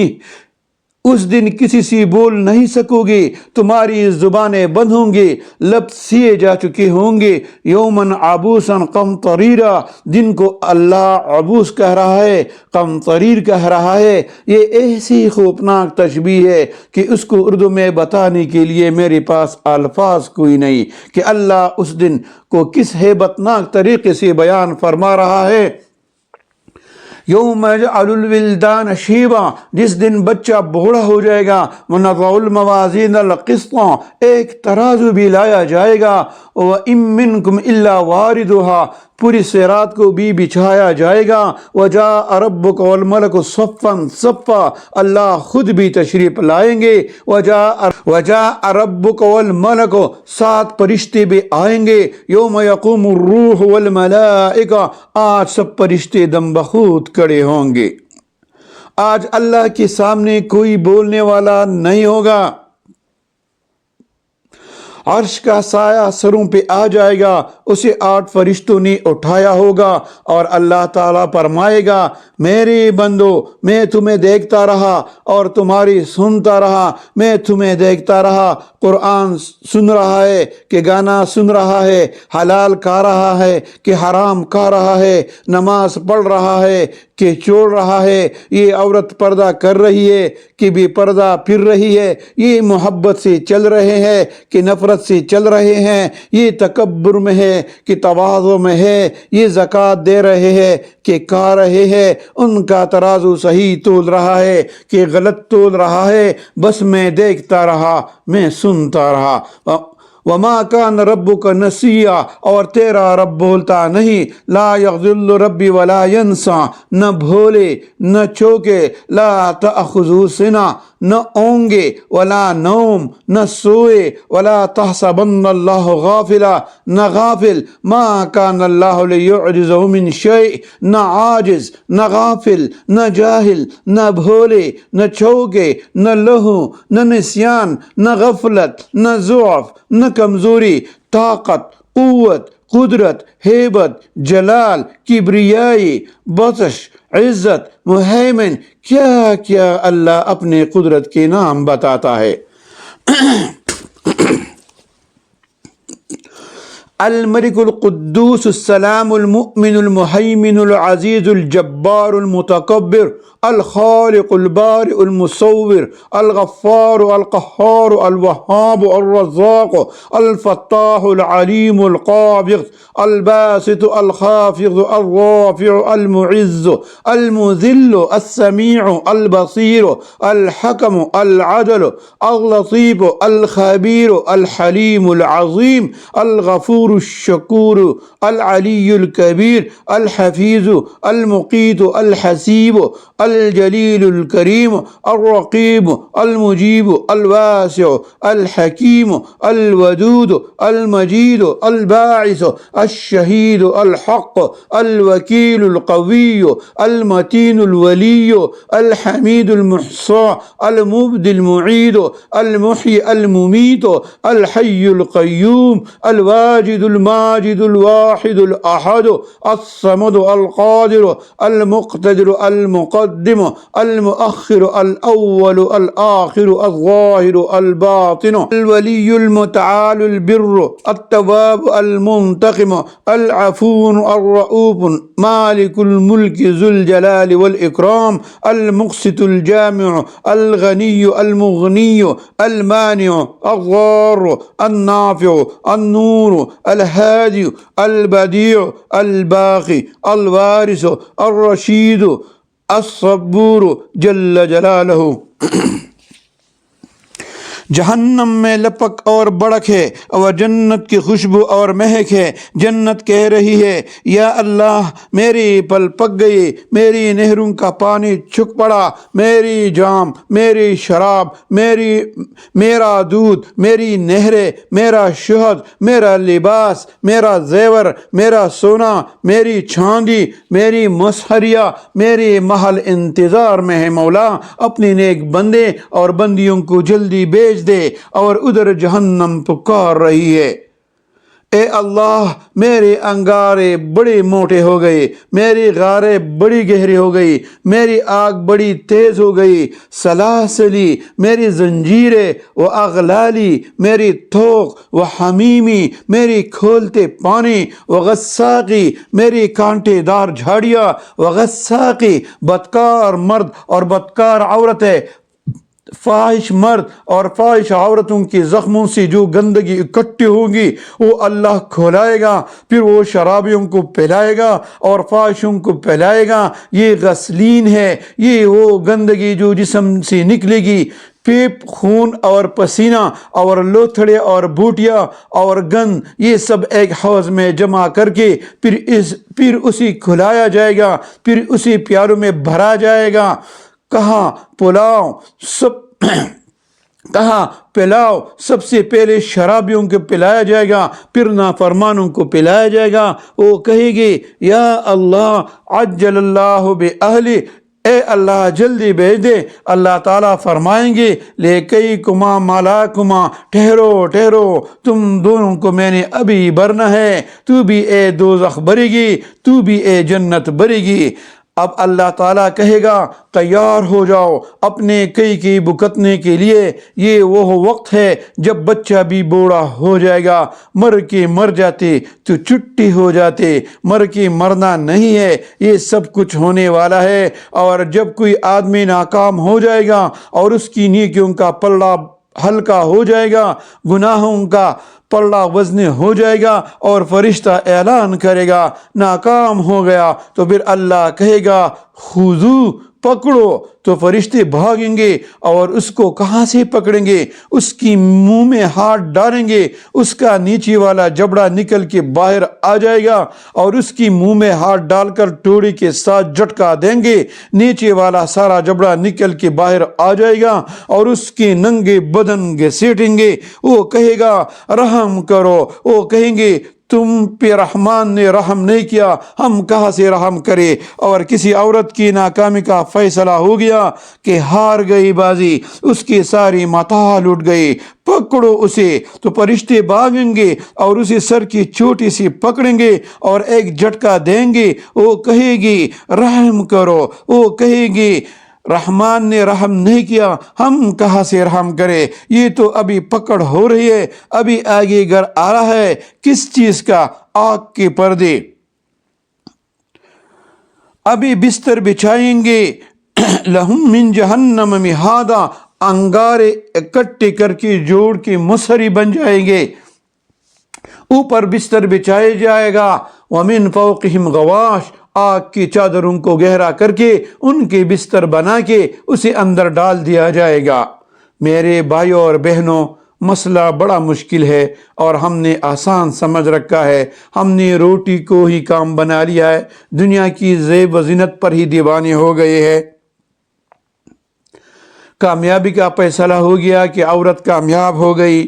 اس دن کسی سے بول نہیں سکو گے، تمہاری زبانیں بند ہوں گے، لب سیے جا چکے ہوں گے۔ یومن عبوسا قمطریرا، دن کو اللہ عبوس کہہ رہا ہے، قمطریر کہہ رہا ہے۔ یہ ایسی خوفناک تشبیہ ہے کہ اس کو اردو میں بتانے کے لیے میرے پاس الفاظ کوئی نہیں کہ اللہ اس دن کو کس ہیبت ناک طریقے سے بیان فرما رہا ہے۔ یوم یجعل الولدان شیبا، جس دن بچہ بوڑھا ہو جائے گا، ونضع الموازین القسط، ایک ترازو بھی لایا جائے گا، وَإِن مِّنكُمْ إِلَّا وَارِدُهَا، پوری صراط کو بھی بچھایا جائے گا، وجاء ربک والملک صفا صفا، اللہ خود بھی تشریف لائیں گے، وجاء ربک والملک، 7 فرشتے بھی آئیں گے، یوم یقوم الروح والملائکہ، آج سب فرشتے دم بخود کھڑے ہوں گے۔ آج اللہ کے سامنے کوئی بولنے والا نہیں ہوگا۔ عرش کا سایہ سروں پہ آ جائے گا، اسے 8 فرشتوں نے اٹھایا ہوگا اور اللہ تعالیٰ فرمائے گا میرے بندو میں تمہیں دیکھتا رہا اور تمہاری سنتا رہا، میں تمہیں دیکھتا رہا، قرآن سن رہا ہے کہ گانا سن رہا ہے، حلال کھا رہا ہے کہ حرام کھا رہا ہے، نماز پڑھ رہا ہے کہ چھوڑ رہا ہے، یہ عورت پردہ کر رہی ہے کہ بے پردہ پھر رہی ہے، یہ محبت سے چل رہے ہیں کہ نفرت سے چل رہے ہیں، یہ تکبر میں ہے کہ تواضع میں ہے، یہ زکوٰۃ دے رہے ہیں کہ کھا رہے ہیں، ان کا ترازو صحیح تول رہا ہے کہ غلط تول رہا ہے، بس میں دیکھتا رہا، میں سنتا رہا۔ وما کان ربک نسیا، اور تیرا رب بولتا نہیں، لا یغضل ربی ولا ینسا، نہ بھولے نہ چوکے، لا تأخذہ سنہ، نہ اونگے، ولا نوم، نہ سوئے، ولا تحسبن اللہ غافلا، نہ غافل، ما کان اللہ لیعجزہ من شیء، نہ عاجز، نہ غافل، نہ جاہل، نہ بھولے، نہ چوکے، نہ لہو، نہ نسیان، نہ غفلت، نہ ضعف، نہ کمزوری، طاقت، قوت، قدرت، ہیبت، جلال، کبریائی، بطش، عزت، مہیمن، کیا کیا اللہ اپنے قدرت کے نام بتاتا ہے۔ الملك القدوس السلام المؤمن المهيمن العزيز الجبار المتكبر الخالق البارئ المصور الغفار القهار الوهاب الرزاق الفتاح العليم القابض الباسط الخافض الرافع المعز المذل السميع البصير الحكم العدل اللطيف الخبير الحليم العظيم الغفور الشکور العلی الکبیر الحفیظ المقیت الحسیب الجلیل الکریم الرقیب المجیب الواسع الحکیم الودود المجید الباعث الشہید الحق الوکیل القوی المتین الولی الحمید المحصى المبدی المعید المحیی الممیت الحی القیوم الواجد الماجد الواحد الأحد الصمد القادر المقتدر المقدم المؤخر الأول الآخر الظاهر الباطن الولي المتعال البر التواب المنتقم العفو الرؤوف مالك الملك ذو الجلال والإكرام المقسط الجامع الغني المغني المانع الضار النافع النور الهادي البديع الباقي الوارث الرشيد الصبور جل جلاله۔ جہنم میں لپک اور بڑک ہے اور جنت کی خوشبو اور مہک ہے۔ جنت کہہ رہی ہے یا اللہ میری پل پک گئی، میری نہروں کا پانی چھک پڑا، میری جام، میری شراب، میرا دودھ، میری نہریں، میرا شہد، میرا لباس، میرا زیور، میرا سونا، میری چاندی، میری مسحریہ، میری محل انتظار میں ہے۔ مولا اپنے نیک بندے اور بندیوں کو جلدی بھیج دے، اور ادھر جہنم پکار رہی ہے اے اللہ میرے انگارے بڑے موٹے ہو گئے، میری غاریں بڑی گہری ہو گئی، میری آگ بڑی تیز ہو گئی، سلاسلی میری زنجیریں و اغلالی میری تھوک و حمیمی میری کھولتے پانی و غساقی میری کانٹے دار جھاڑیاں و غساقی بدکار مرد اور بدکار عورتیں، فاحش مرد اور فاحش عورتوں کے زخموں سے جو گندگی اکٹھی ہوگی وہ اللہ کھولائے گا، پھر وہ شرابیوں کو پلائے گا اور فاحشوں کو پلائے گا۔ یہ غسلین ہے، یہ وہ گندگی جو جسم سے نکلے گی، پیپ، خون اور پسینہ اور لوتھڑے اور بوٹیاں اور گند، یہ سب ایک حوض میں جمع کر کے پھر اسی کھلایا جائے گا، پھر اسی پیالوں میں بھرا جائے گا۔ کہا پلاؤ، سب سے پہلے شرابیوں کو پلایا جائے گا، پھر نافرمانوں کو پلایا جائے گا۔ وہ کہے گی یا اللہ عجل اللہ بأہلی، اے اللہ جلدی بھیج دے۔ اللہ تعالیٰ فرمائیں گے لیکئی کما مالا کما، ٹھہرو ٹھہرو، تم دونوں کو میں نے ابھی بھرنا ہے، تو بھی اے دوزخ بھرے گی، تو بھی اے جنت بھرے گی۔ اب اللہ تعالیٰ کہے گا تیار ہو جاؤ اپنے کئی کی بکتنے کے لیے، یہ وہ وقت ہے جب بچہ بھی بوڑھا ہو جائے گا، مر کے مر جاتے تو چھٹی ہو جاتے، مر کے مرنا نہیں ہے، یہ سب کچھ ہونے والا ہے۔ اور جب کوئی آدمی ناکام ہو جائے گا اور اس کی نیکیوں کا پلڑا ہلکا ہو جائے گا، گناہوں کا پلڑا وزن ہو جائے گا، اور فرشتہ اعلان کرے گا ناکام ہو گیا، تو پھر اللہ کہے گا خذو، پکڑو، تو فرشتے بھاگیں گے اور اس کو کہاں سے پکڑیں گے؟ اس کی منہ میں ہاتھ ڈالیں گے، اس کا نیچے والا جبڑا نکل کے باہر آ جائے گا، اور اس کی منہ میں ہاتھ ڈال کر ٹوڑی کے ساتھ جھٹکا دیں گے، نیچے والا سارا جبڑا نکل کے باہر آ جائے گا، اور اس کے ننگے بدن گھسیٹیں گے۔ وہ کہے گا رحم کرو، وہ کہیں گے تم پہ رحمان نے رحم نہیں کیا، ہم کہاں سے رحم کرے؟ اور کسی عورت کی ناکامی کا فیصلہ ہو گیا کہ ہار گئی بازی، اس کی ساری متاع لٹ گئی، پکڑو اسے، تو فرشتے بھاگیں گے اور اسے سر کی چوٹی سے پکڑیں گے اور ایک جھٹکا دیں گے۔ وہ کہے گی رحم کرو، وہ کہے گی رحمان نے رحم نہیں کیا، ہم کہاں سے رحم کرے؟ یہ تو ابھی پکڑ ہو رہی ہے، ابھی آگے گھر آ رہا ہے، کس چیز کا؟ آگ کے پردے۔ ابھی بستر بچھائیں گے، لہم من جہنم مہادا، انگارے اکٹھے کر کے جوڑ کے مصری بن جائیں گے، اوپر بستر بچھائے جائے گا، ومن فوقہم غواش، آگ کی چادروں کو گہرا کر کے ان کے بستر بنا کے اسے اندر ڈال دیا جائے گا۔ میرے بھائیوں اور بہنوں، مسئلہ بڑا مشکل ہے اور ہم نے آسان سمجھ رکھا ہے، ہم نے روٹی کو ہی کام بنا لیا ہے، دنیا کی زیب و زینت پر ہی دیوانے ہو گئے ہیں۔ کامیابی کا فیصلہ ہو گیا کہ عورت کامیاب ہو گئی،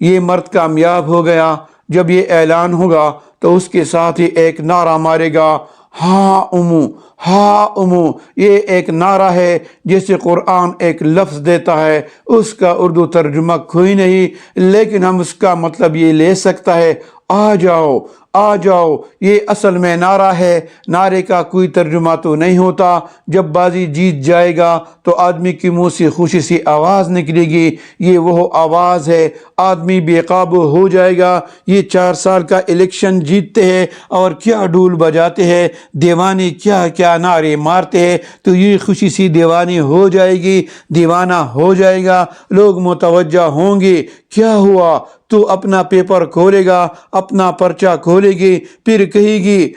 یہ مرد کامیاب ہو گیا، جب یہ اعلان ہوگا تو اس کے ساتھ ہی ایک نعرہ مارے گا، ہاں امو، ہاں امو۔ یہ ایک نعرہ ہے جیسے قرآن ایک لفظ دیتا ہے، اس کا اردو ترجمہ کوئی نہیں، لیکن ہم اس کا مطلب یہ لے سکتا ہے آ جاؤ آ جاؤ۔ یہ اصل میں نعرہ ہے، نعرے کا کوئی ترجمہ تو نہیں ہوتا۔ جب بازی جیت جائے گا تو آدمی کے منہ سے خوشی سی آواز نکلے گی، یہ وہ آواز ہے، آدمی بے قابو ہو جائے گا۔ یہ 4 سال کا الیکشن جیتتے ہیں اور کیا ڈھول بجاتے ہیں، دیوانے کیا کیا نعرے مارتے ہیں، تو یہ خوشی سی دیوانی ہو جائے گی، دیوانہ ہو جائے گا، لوگ متوجہ ہوں گے کیا ہوا؟ تو اپنا پیپر کھولے گا، اپنا پرچہ کھولے گی، پھر کہے گی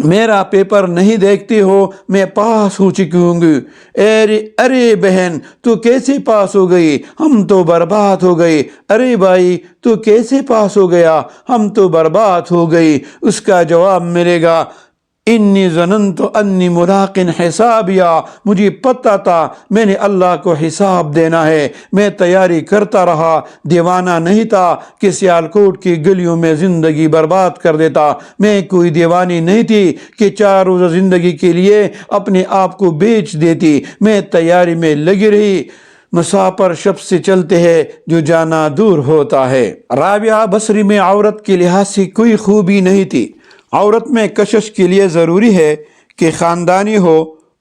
میرا پیپر نہیں دیکھتے ہو، میں پاس ہو چکی ہوں گی۔ ارے بہن تو کیسے پاس ہو گئی؟ ہم تو برباد ہو گئی۔ ارے بھائی تو کیسے پاس ہو گیا؟ ہم تو برباد ہو گئی۔ اس کا جواب ملے گا انی ظننت انی ملاق حسابیا، مجھے پتہ تھا میں نے اللہ کو حساب دینا ہے، میں تیاری کرتا رہا، دیوانہ نہیں تھا کہ سیالکوٹ کی گلیوں میں زندگی برباد کر دیتا، میں کوئی دیوانی نہیں تھی کہ 4 روزہ زندگی کے لیے اپنے آپ کو بیچ دیتی، میں تیاری میں لگی رہی۔ مسافر شب سے چلتے ہیں جو جانا دور ہوتا ہے۔ رابعہ بصری میں عورت کے لحاظ سے کوئی خوبی نہیں تھی۔ عورت میں کشش کے لیے ضروری ہے کہ خاندانی ہو،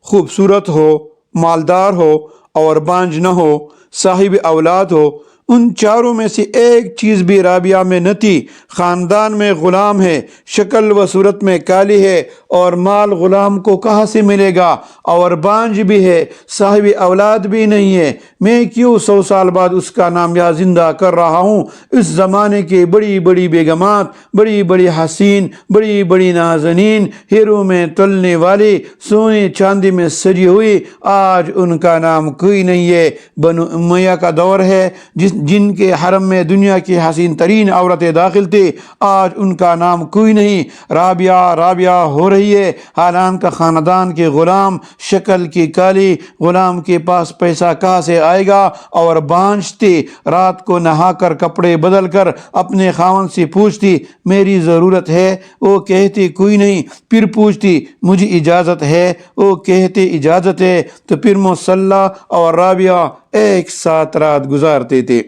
خوبصورت ہو، مالدار ہو اور بانجھ نہ ہو، صاحب اولاد ہو۔ ان چاروں میں سے ایک چیز بھی رابعہ میں نہ تھی۔ خاندان میں غلام ہے، شکل و صورت میں کالی ہے، اور مال غلام کو کہاں سے ملے گا؟ اور بانجھ بھی ہے، صاحب اولاد بھی نہیں ہے۔ میں کیوں 100 سال بعد اس کا نام یہاں زندہ کر رہا ہوں؟ اس زمانے کے بڑی بڑی بیگمات، بڑی بڑی حسین، بڑی بڑی نازنین، ہیروں میں تلنے والی، سونے چاندی میں سجی ہوئی، آج ان کا نام کوئی نہیں ہے۔ بنو امیہ کا دور ہے جس جن کے حرم میں دنیا کی حسین ترین عورتیں داخل تھیں، آج ان کا نام کوئی نہیں۔ رابعہ رابعہ ہو رہی ہے، حالانکہ خاندان کے غلام، شکل کی کالی، غلام کے پاس پیسہ کہاں سے آئے گا، اور بانجتی رات کو نہا کر کپڑے بدل کر اپنے خاوند سے پوچھتی میری ضرورت ہے، وہ کہتی کوئی نہیں، پھر پوچھتی مجھے اجازت ہے، وہ کہتے اجازت ہے، تو پھر مصلی اور رابعہ ایک ساتھ رات گزارتے تھے۔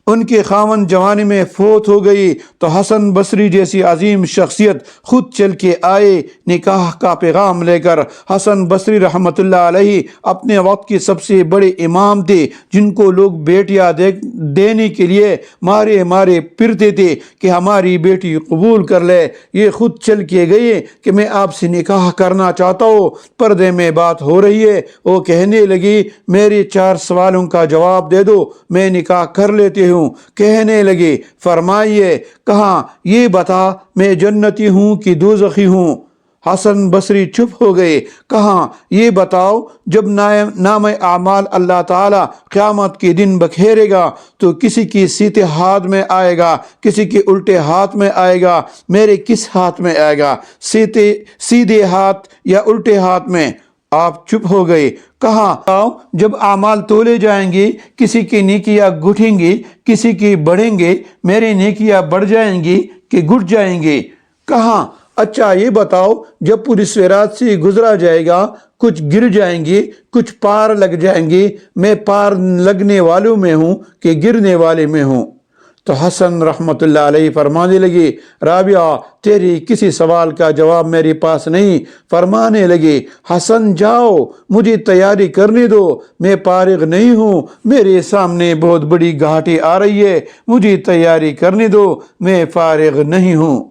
ان کے خاوند جوانی میں فوت ہو گئی تو حسن بصری جیسی عظیم شخصیت خود چل کے آئے نکاح کا پیغام لے کر۔ حسن بصری رحمۃ اللہ علیہ اپنے وقت کے سب سے بڑے امام تھے، جن کو لوگ بیٹیاں دینے کے لیے مارے مارے پھرتے تھے کہ ہماری بیٹی قبول کر لے۔ یہ خود چل کے گئے کہ میں آپ سے نکاح کرنا چاہتا ہوں، پردے میں بات ہو رہی ہے۔ وہ کہنے لگی میرے 4 سوالوں کا جواب دے دو، میں نکاح کر لیتی ہوں۔ کہنے لگے فرمائیے۔ کہا یہ بتا میں جنتی ہوں کہ دوزخی ہوں؟ حسن بصری چپ ہو گئے۔ کہا یہ بتاؤ جب نام اعمال اللہ تعالی قیامت کے دن بکھیرے گا تو کسی کی سیدھے ہاتھ میں آئے گا، کسی کے الٹے ہاتھ میں آئے گا، میرے کس ہاتھ میں آئے گا؟ سیدھے ہاتھ یا الٹے ہاتھ میں؟ آپ چپ ہو گئے۔ کہا جب اعمال تولے جائیں گے، کسی کی نیکیاں گھٹیں گی، کسی کی بڑھیں گے، میری نیکیاں بڑھ جائیں گی کہ گھٹ جائیں گے؟ کہا اچھا یہ بتاؤ جب پوری صراط سے گزرا جائے گا، کچھ گر جائیں گے، کچھ پار لگ جائیں گے، میں پار لگنے والوں میں ہوں کہ گرنے والے میں ہوں؟ تو حسن رحمۃ اللہ علیہ فرمانے لگے رابعہ تیری کسی سوال کا جواب میرے پاس نہیں۔ فرمانے لگے حسن جاؤ، مجھے تیاری کرنے دو، میں فارغ نہیں ہوں، میرے سامنے بہت بڑی گھاٹی آ رہی ہے، مجھے تیاری کرنے دو، میں فارغ نہیں ہوں۔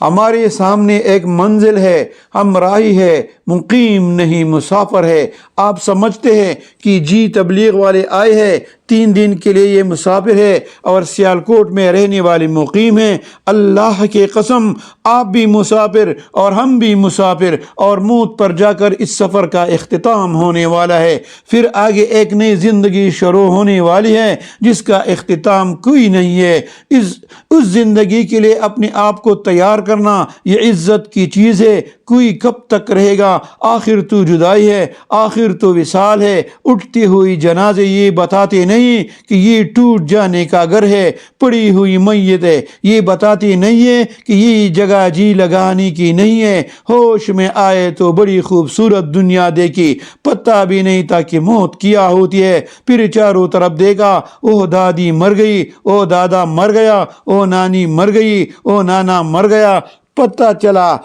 ہمارے سامنے ایک منزل ہے، ہم راہی ہے، مقیم نہیں مسافر ہے۔ آپ سمجھتے ہیں کہ جی تبلیغ والے آئے ہیں، 3 دن کے لیے یہ مسافر ہے اور سیالکوٹ میں رہنے والے مقیم ہیں۔ اللہ کی قسم آپ بھی مسافر اور ہم بھی مسافر، اور موت پر جا کر اس سفر کا اختتام ہونے والا ہے۔ پھر آگے ایک نئی زندگی شروع ہونے والی ہے جس کا اختتام کوئی نہیں ہے۔ اس زندگی کے لیے اپنے آپ کو تیار کرنا یہ عزت کی چیز ہے۔ کوئی کب تک رہے گا؟ آخر تو جدائی ہے، آخر تو وصال ہے۔ اٹھتی ہوئی جنازے یہ بتاتے نہیں کہ یہ ٹوٹ جانے کا گھر ہے، پڑی ہوئی میت ہے یہ بتاتی نہیں ہے کہ یہ جگہ جی لگانے کی نہیں ہے۔ ہوش میں آئے تو بڑی خوبصورت دنیا دیکھی، پتہ بھی نہیں تھا کہ موت کیا ہوتی ہے۔ پھر چاروں طرف دیکھا، او دادی مر گئی، او دادا مر گیا، او نانی مر گئی، او نانا مر گیا۔ پتہ چلا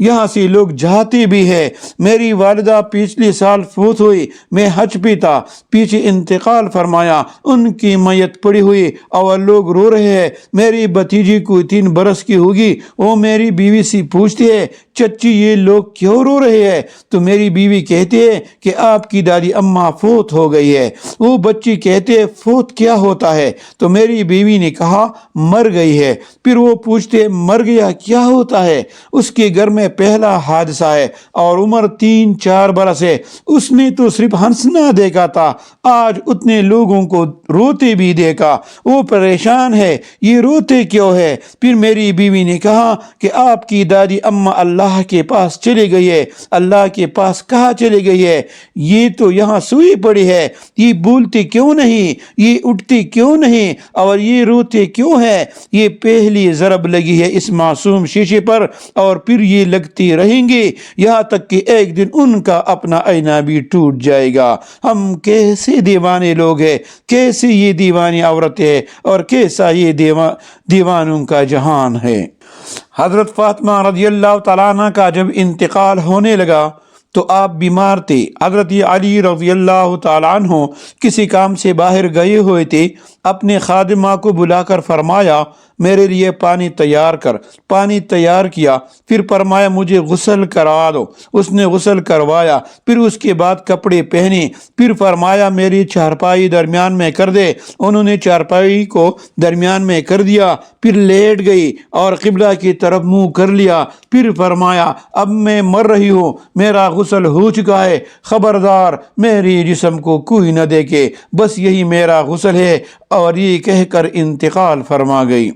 یہاں سے لوگ جاتے بھی ہیں۔ میری والدہ پچھلے سال فوت ہوئی، میں حج پہ تھا، پیچھے انتقال فرمایا، ان کی میت پڑی ہوئی اور لوگ رو رہے ہیں۔ میری بھتیجی کوئی 3 برس کی ہوگی، وہ میری بیوی سے پوچھتی ہے چچی یہ لوگ کیوں رو رہے ہیں؟ تو میری بیوی کہتی ہے کہ آپ کی دادی اماں فوت ہو گئی ہے۔ وہ بچی کہتے ہیں فوت کیا ہوتا ہے؟ تو میری بیوی نے کہا مر گئی ہے۔ پھر وہ پوچھتے مر گیا کیا ہوتا ہے؟ اس کے گھر میں پہلا حادثہ ہے اور عمر 3-4 برس ہے، اس نے تو صرف ہنسنا دیکھا تھا، آج اتنے لوگوں کو روتے بھی دیکھا، وہ پریشان ہے، یہ روتے کیوں ہے؟ پھر میری بیوی نے کہا کہ آپ کی دادی اماں اللہ کے پاس چلی گئی ہے۔ اللہ کے پاس کہاں چلی گئی ہے؟ یہ تو یہاں سوئی پڑی ہے، یہ بولتی کیوں نہیں، یہ اٹھتی کیوں نہیں، اور یہ روتے کیوں ہے؟ یہ پہلی ضرب لگی ہے اس معصوم شیشے پر، اور پھر یہ لگتی رہیں گی یہاں تک کہ ایک دن ان کا اپنا آئینہ بھی ٹوٹ جائے گا۔ ہم کیسے دیوانے لوگ ہیں، کیسے یہ دیوانی عورتیں ہیں، اور کیسا یہ دیوانوں کا جہان ہے۔ حضرت فاطمہ رضی اللہ تعالیٰ عنہ کا جب انتقال ہونے لگا تو آپ بیمار تھے۔ حضرت علی رضی اللہ تعالیٰ عنہ کسی کام سے باہر گئے ہوئے تھے، اپنے خادمہ کو بلا کر فرمایا میرے لیے پانی تیار کر۔ پانی تیار کیا، پھر فرمایا مجھے غسل کروا دو۔ اس نے غسل کروایا، پھر اس کے بعد کپڑے پہنے، پھر فرمایا میری چارپائی درمیان میں کر دے۔ انہوں نے چارپائی کو درمیان میں کر دیا، پھر لیٹ گئی اور قبلہ کی طرف منہ کر لیا۔ پھر فرمایا اب میں مر رہی ہوں، میرا غسل ہو چکا ہے، خبردار میری جسم کو کوئی نہ دیکھے، بس یہی میرا غسل ہے، اور یہ کہہ کر انتقال فرما گئی۔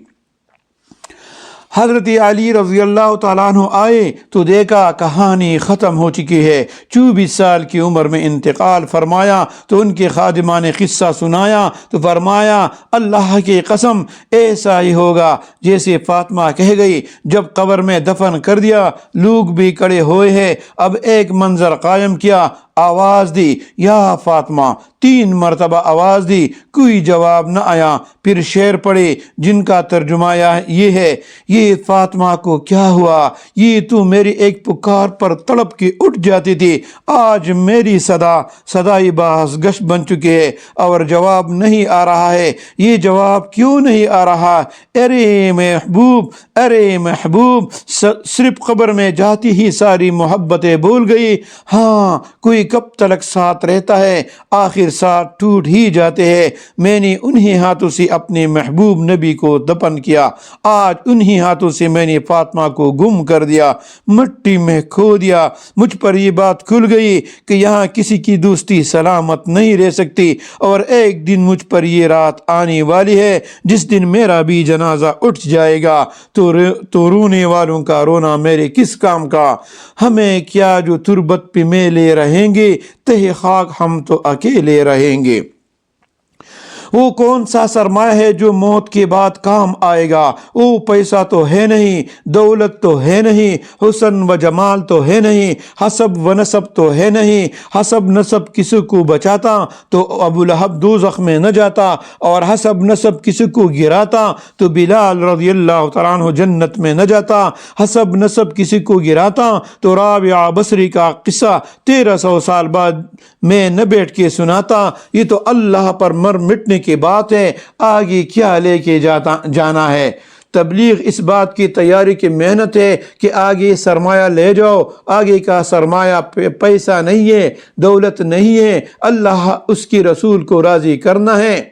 حضرت علی رضی اللہ تعالیٰ عنہ آئے تو دیکھا کہانی ختم ہو چکی ہے۔ 24 سال کی عمر میں انتقال فرمایا تو ان کے خادمہ نے قصہ سنایا تو فرمایا اللہ کی قسم ایسا ہی ہوگا جیسے فاطمہ کہہ گئی۔ جب قبر میں دفن کر دیا، لوگ بھی کھڑے ہوئے ہیں، اب ایک منظر قائم کیا، آواز دی یا فاطمہ، 3 مرتبہ آواز دی، کوئی جواب نہ آیا۔ پھر شعر پڑھے جن کا ترجمہ یہ ہے، یہ فاطمہ کو کیا ہوا، یہ تو میری ایک پکار پر تڑپ کے اٹھ جاتی تھی، آج میری صدائی باز گشت بن چکی ہے اور جواب نہیں آ رہا ہے، یہ جواب کیوں نہیں آ رہا؟ ارے محبوب، ارے محبوب، صرف قبر میں جاتی ہی ساری محبتیں بھول گئی۔ ہاں، کوئی کب تلک ساتھ رہتا ہے، آخر ساتھ ٹوٹ ہی جاتے ہیں۔ میں نے انہی ہاتھوں سے اپنے محبوب نبی کو دفن کیا، آج انہی ہاتھوں سے میں نے فاطمہ کو گم کر دیا، مٹی میں کھو دیا۔ مجھ پر یہ بات کھل گئی کہ یہاں کسی کی دوستی سلامت نہیں رہ سکتی، اور ایک دن مجھ پر یہ رات آنے والی ہے جس دن میرا بھی جنازہ اٹھ جائے گا، تو رونے والوں کا رونا میرے کس کام کا؟ ہمیں کیا جو تربت پہ میلے رہیں گے، تہ خاک ہم تو اکیلے رہیں گے۔ وہ کون سا سرمایہ ہے جو موت کے بعد کام آئے گا؟ وہ پیسہ تو ہے نہیں، دولت تو ہے نہیں، حسن و جمال تو ہے نہیں، حسب و نسب تو ہے نہیں۔ حسب نسب کسی کو بچاتا تو ابو لہب دوزخ میں نہ جاتا، اور حسب نسب کسی کو گراتا تو بلال رضی اللہ تعالیٰ عنہ جنت میں نہ جاتا۔ حسب نسب کسی کو گراتا تو رابعہ بصری کا قصہ 1300 سال بعد میں نہ بیٹھ کے سناتا۔ یہ تو اللہ پر مر مٹنے کی بات ہے، آگے کیا لے کے جانا ہے؟ تبلیغ اس بات کی تیاری کی محنت ہے کہ آگے سرمایہ لے جاؤ۔ آگے کا سرمایہ پیسہ نہیں ہے، دولت نہیں ہے، اللہ اس کی رسول کو راضی کرنا ہے،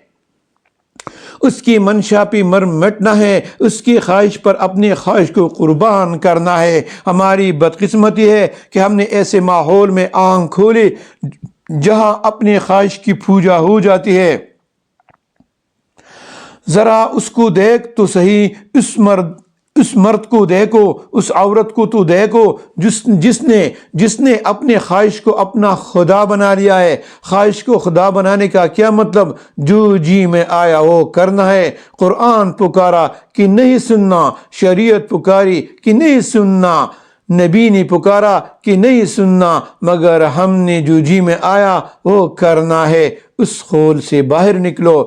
اس کی منشا پہ مر مٹنا ہے، اس کی خواہش پر اپنی خواہش کو قربان کرنا ہے۔ ہماری بدقسمتی ہے کہ ہم نے ایسے ماحول میں آنکھ کھولی جہاں اپنی خواہش کی پوجا ہو جاتی ہے۔ ذرا اس کو دیکھ تو صحیح، اس مرد کو دیکھو، اس عورت کو تو دیکھو جس نے اپنے خواہش کو اپنا خدا بنا لیا ہے۔ خواہش کو خدا بنانے کا کیا مطلب؟ جو جی میں آیا وہ کرنا ہے۔ قرآن پکارا کہ نہیں سننا، شریعت پکاری کہ نہیں سننا، نبی نے پکارا کہ نہیں سننا، مگر ہم نے جو جی میں آیا وہ کرنا ہے۔ اس خول سے باہر نکلو۔